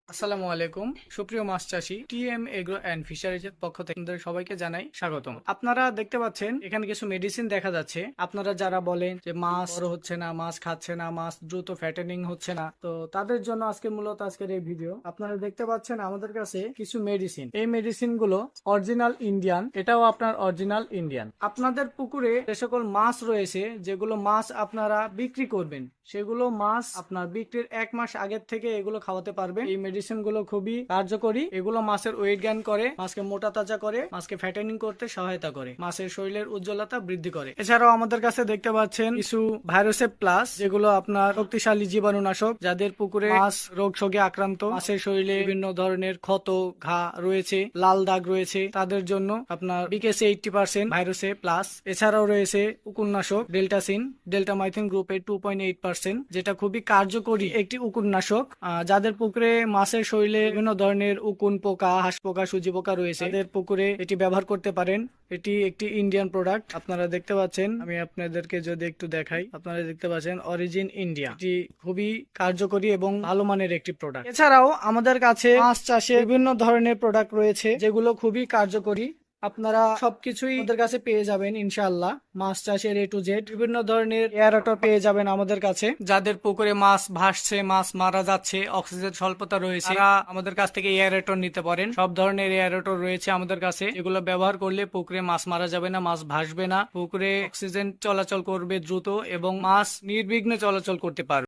আসসালামু আলাইকুম সুপ্রিয় মাছ চাষী টিএম এগ্রো অ্যান্ড ফিশারিজের পক্ষ থেকে আপনাদের সবাইকে জানাই স্বাগতম। আপনারা দেখতে পাচ্ছেন এখানে কিছু মেডিসিন দেখা যাচ্ছে। আপনারা যারা বলেন যে মাছ বড় হচ্ছে না, মাছ খাচ্ছে না, মাছ দ্রুত ফ্যাটেনিং হচ্ছে না, তো তাদের জন্য আজকের এই ভিডিও। আপনারা দেখতে পাচ্ছেন আমাদের কাছে কিছু মেডিসিন। এই মেডিসিন গুলো অরিজিনাল ইন্ডিয়ান, এটাও আপনার অরিজিনাল ইন্ডিয়ান। আপনাদের পুকুরে যে সকল মাছ রয়েছে, যেগুলো মাছ আপনারা বিক্রি করবেন, সেগুলো মাছ আপনার বিক্রির 1 মাস আগের থেকে এগুলো খাওয়াতে পারবেন। এই মেডিসিন গুলো খুবই কার্যকরী। এগুলো মাছের ওয়েট গেইন করে, মাছকে মোটা তাজা করে, মাছকে ফ্যাটেনিং করতে সহায়তা করে, মাছের শরীরের উজ্জ্বলতা বৃদ্ধি করে। এছাড়াও আমাদের কাছে দেখতে পাচ্ছেন কিছু ভাইরাসেপ প্লাস, যেগুলো আপনার শক্তিশালী জীবাণুনাশক। যাদের পুকুরে মাছ রোগ শোকে আক্রান্ত, মাছের শরীরে বিভিন্ন ধরনের ক্ষত, ঘা রয়েছে, লাল দাগ রয়েছে, তাদের জন্য আপনার বিকেসি 80% ভাইরাসে প্লাস। এছাড়াও রয়েছে উকুননাশক ডেল্টাসিন, ডেল্টামাইথিন গ্রুপের 2.8%, যেটা খুবই কার্যকরী একটি উকুননাশক। যাদের পুকুরে মাছের শরীরে বিভিন্ন ধরনের উকুন পোকা, হাঁস পোকা, সুজি পোকা রয়েছে, তাদের পুকুরে এটি ব্যবহার করতে পারেন। এটি একটি ইন্ডিয়ান প্রোডাক্ট। আপনারা দেখতে পাচ্ছেন, আমি আপনাদেরকে যদি একটু দেখাই, আপনারা দেখতে পাচ্ছেন অরিজিন ইন্ডিয়া। এটি খুবই কার্যকরী এবং ভালো মানের একটি প্রোডাক্ট। এছাড়াও আমাদের কাছে মাছ চাষে বিভিন্ন ধরনের প্রোডাক্ট রয়েছে, যেগুলো খুবই কার্যকরী। আপনারা সবকিছুই আমাদের কাছে পেয়ে যাবেন ইনশাআল্লাহ। মাছ চাষের A to Z বিভিন্ন ধরনের এয়ারেটর পেয়ে যাবেন আমাদের কাছে। যাদের পুকুরে মাছ ভাসছে, মাছ মারা যাচ্ছে, অক্সিজেন স্বল্পতা রয়েছে, তারা আমাদের কাছ থেকে এয়ারেটর নিতে পারেন। সব ধরনের এয়ারেটর রয়েছে আমাদের কাছে, এগুলো ব্যবহার করলে পুকুরে মাছ মারা যাবে না, মাছ ভাসবে না, পুকুরে অক্সিজেন চলাচল করবে দ্রুত এবং মাছ নির্বিঘ্নে চলাচল করতে পারবে।